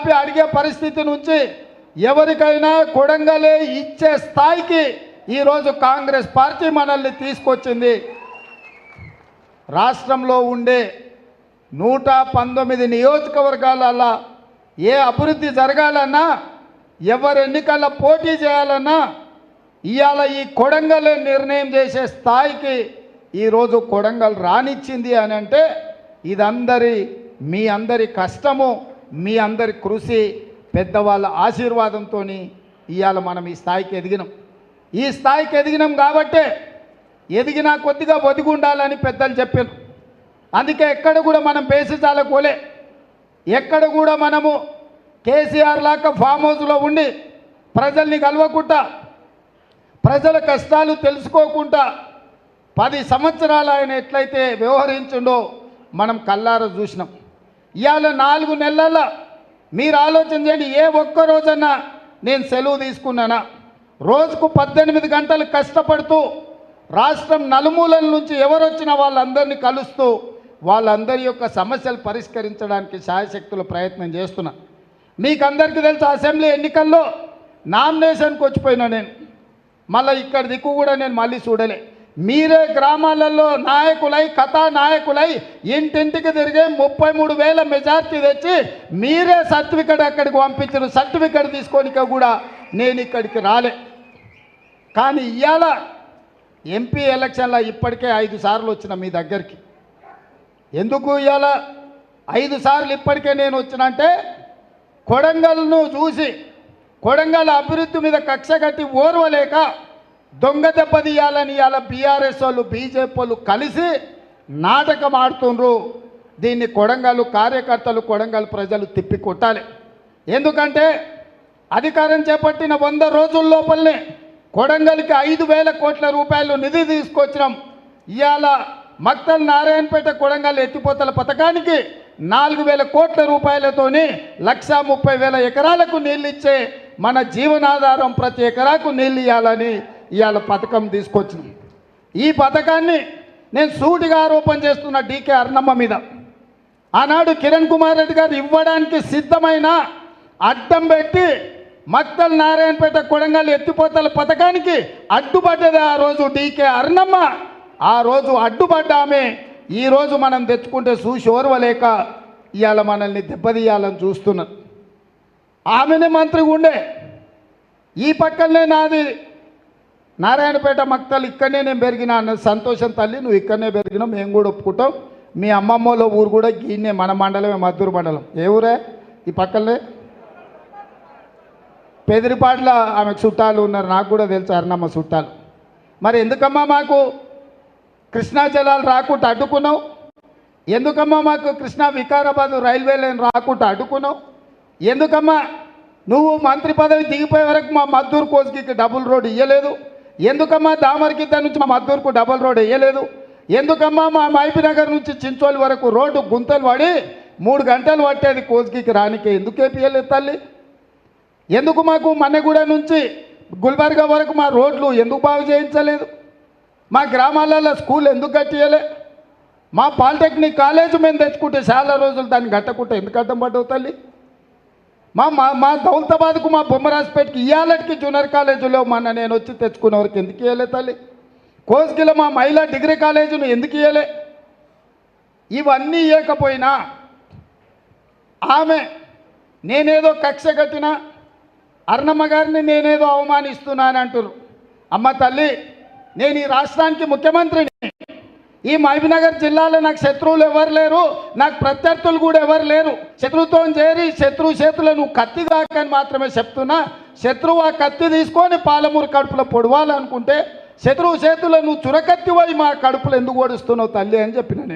ఆపి అడిగే పరిస్థితి నుంచి ఎవరికైనా కొడంగలే ఇచ్చే స్థాయికి ఈరోజు కాంగ్రెస్ పార్టీ మనల్ని తీసుకొచ్చింది. రాష్ట్రంలో ఉండే 119 నియోజకవర్గాలలో ఏ అభివృద్ధి జరగాలన్నా, ఎవరు ఎన్నికల్లో పోటీ చేయాలన్నా ఇవాళ ఈ కొడంగల్ నిర్ణయం చేసే స్థాయికి ఈరోజు కొడంగల్ రానిచ్చింది అని అంటే మీ అందరి కష్టము, మీ అందరి కృషి, పెద్దవాళ్ళ ఆశీర్వాదంతో ఇవాళ మనం ఈ స్థాయికి ఎదిగినాం. ఈ స్థాయికి ఎదిగినాం కాబట్టే ఎదిగినా కొద్దిగా ఒదిగి ఉండాలని పెద్దలు చెప్పారు. అందుకే ఎక్కడ కూడా మనం బేసిజాలకోలే, ఎక్కడ కూడా మనము కేసీఆర్ లాగా ఫామ్ హౌస్లో ఉండి ప్రజల్ని కలవకుండా, ప్రజల కష్టాలు తెలుసుకోకుండా 10 సంవత్సరాలు ఆయన ఎట్లయితే వ్యవహరించిండో మనం కళ్ళారా చూసినాం. ఇవాళ 4 నెలల మీరు ఆలోచన చేయండి, ఏ ఒక్క రోజన్నా నేను సెలవు తీసుకున్నానా? రోజుకు 18 గంటలు కష్టపడుతూ రాష్ట్రం నలుమూలల నుంచి ఎవరొచ్చినా వాళ్ళందరినీ కలుస్తూ వాళ్ళందరి యొక్క సమస్యలు పరిష్కరించడానికి శాయశక్తుల ప్రయత్నం చేస్తున్నా. మీకు అందరికీ తెలుసు, అసెంబ్లీ ఎన్నికల్లో నామినేషన్కి వచ్చిపోయినా నేను, మళ్ళీ ఇక్కడ దిక్కు కూడా నేను మళ్ళీ చూడలే. మీరే గ్రామాలలో నాయకులై, కథానాయకులై ఇంటింటికి తిరిగే 33,000 మెజార్టీ తెచ్చి మీరే సర్టిఫికెట్ అక్కడికి పంపించిన. సర్టిఫికెట్ తీసుకోనిక కూడా నేను ఇక్కడికి రాలే. కానీ ఇవాళ ఎంపీ ఎలక్షన్లో ఇప్పటికే 5 సార్లు వచ్చిన మీ దగ్గరికి. ఎందుకు ఇవాళ 5 సార్లు ఇప్పటికే నేను వచ్చినంటే, కొడంగల్ను చూసి కొడంగల్ అభివృద్ధి మీద కక్ష కట్టి ఓర్వలేక దొంగ దెబ్బతీయాలని ఇవాళ బీఆర్ఎస్ వాళ్ళు, బీజేపీ వాళ్ళు కలిసి నాటకం ఆడుతుండ్రు. దీన్ని కొడంగల్ కార్యకర్తలు, కొడంగల్ ప్రజలు తిప్పి కొట్టాలి. ఎందుకంటే అధికారం చేపట్టిన 100 రోజుల లోపలనే కొడంగల్కి 5,000 కోట్ల రూపాయలు నిధి తీసుకొచ్చినాం. ఇవాళ మక్తల్ నారాయణపేట కొడంగల్ ఎత్తిపోతల పథకానికి 4,000 కోట్ల రూపాయలతోని 1,30,000 ఎకరాలకు నీళ్ళు ఇచ్చే మన జీవనాధారం ప్రతి ఎకరాకు నీళ్ళు ఇవ్వాలని ఇవాళ పథకం తీసుకొచ్చినాం. ఈ పథకాన్ని నేను సూటిగా ఆరోపణ చేస్తున్న డీకే అర్ణమ్మ మీద. ఆనాడు కిరణ్ కుమార్ రెడ్డి గారు ఇవ్వడానికి సిద్ధమైన అడ్డం పెట్టి మక్తల్ నారాయణపేట కొడంగల్ ఎత్తిపోతల పథకానికి అడ్డుపడ్డది ఆ రోజు డీకే అర్ణమ్మ. ఆ రోజు అడ్డుపడ్డామే ఈరోజు మనం తెచ్చుకుంటే చూసి ఓర్వలేక ఇవాళ మనల్ని దెబ్బతీయాలని చూస్తున్నారు. ఆమెనే మంత్రిగా ఉండే, ఈ పక్కనే నాది నారాయణపేట మక్తల్, ఇక్కడనే నేను పెరిగినా అన్న సంతోషం. తల్లి నువ్వు ఇక్కడనే పెరిగినావు, మేము కూడా ఒప్పుకుంటాం. మీ అమ్మమ్మలో ఊరు కూడా గీనే, మన మండలమే, మద్దూరు మండలం. ఏ ఊరే? ఈ పక్కనే పెదిరిపాట్ల ఆమెకు చుట్టాలు ఉన్నారు, నాకు కూడా తెలుసు అర్ణమ్మ చుట్టాలు. మరి ఎందుకమ్మా మాకు కృష్ణా జలాలు రాకుండా అడ్డుకున్నావు? ఎందుకమ్మా మాకు కృష్ణా వికారాబాద్ రైల్వే లైన్ రాకుండా అడ్డుకున్నావు? ఎందుకమ్మా నువ్వు మంత్రి పదవి దిగిపోయే వరకు మా మద్దూరు కోస్గికి డబుల్ రోడ్ ఇవ్వలేదు? ఎందుకమ్మా దామరగిద్ద నుంచి మా మద్దూరుకు డబుల్ రోడ్ వేయలేదు? ఎందుకమ్మా మా మైపినగర్ నుంచి చించోలి వరకు రోడ్డు గుంతలు పడి 3 గంటలు పట్టేది కోస్గికి రానికే? ఎందుకు వేపియలేదు తల్లి? ఎందుకు మాకు మన్నెగూడ నుంచి గుల్బర్గా వరకు మా రోడ్లు ఎందుకు బాగు చేయించలేదు? మా గ్రామాలలో స్కూల్ ఎందుకు కట్టియలే? మా పాలిటెక్నిక్ కాలేజ్ మేము తెచ్చుకుంటే చాలా రోజులు దాన్ని కట్టకుంటే ఎందుకు అడ్డం పడ్డవు తల్లి? మా దౌలతాబాద్కు, మా బొమ్మరాజ్పేటకి ఇవాళకి జూనియర్ కాలేజీలో మొన్న నేను వచ్చి తెచ్చుకునే వరకు ఎందుకు ఇవ్వలే తల్లి? కోస్గిలో మా మహిళా డిగ్రీ కాలేజీని ఎందుకు ఇవ్వలే? ఇవన్నీ ఇవ్వకపోయినా ఆమె నేనేదో కక్ష కట్టినా అర్ణమ్మ గారిని నేనేదో అవమానిస్తున్నాను అంటారు. అమ్మ తల్లి, నేను ఈ రాష్ట్రానికి ముఖ్యమంత్రిని. ఈ మహబూబ్నగర్ జిల్లాలో నాకు శత్రువులు ఎవరు లేరు, నాకు ప్రత్యర్థులు కూడా ఎవరు లేరు. శత్రువుతో చేరి శత్రువు చేతులు నువ్వు కత్తి దాకని మాత్రమే చెప్తున్నా. శత్రువు ఆ కత్తి తీసుకొని పాలమూరు కడుపులో పొడవాలనుకుంటే శత్రువు చేతుల్లో నువ్వు చురకత్తి పోయి మా కడుపులో ఎందుకు ఓడిస్తున్నావు తల్లి అని చెప్పిన నేను.